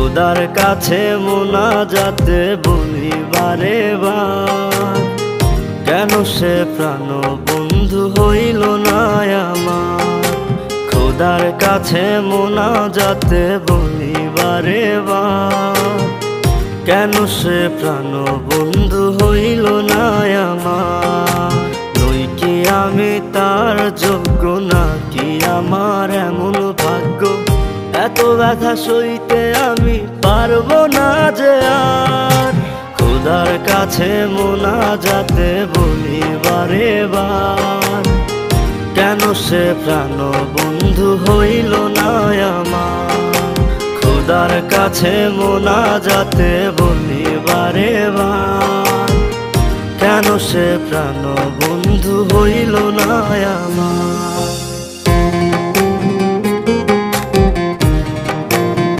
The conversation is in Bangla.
খোদার কাছে মোনাজাতে বলি বারে বার, কেন সে প্রাণ বন্ধু হইল না আমার। খোদার কাছে মোনাজাতে বলি বারে বার, কেন সে প্রাণ বন্ধু হইল না আমার। নই কি আমি তার যোগ্য, নাকি আমার এমন ভাগ্য, এত ব্যথা সইতে আমি পারবো না যে আর। খোদার কাছে মোনাজাতে বলি বারে বার, কেন সে প্রাণ বন্ধু হইল না আমার। খোদার কাছে মোনাজাতে বলি বারে বার, কেন সে প্রাণ বন্ধু হইল না আমার।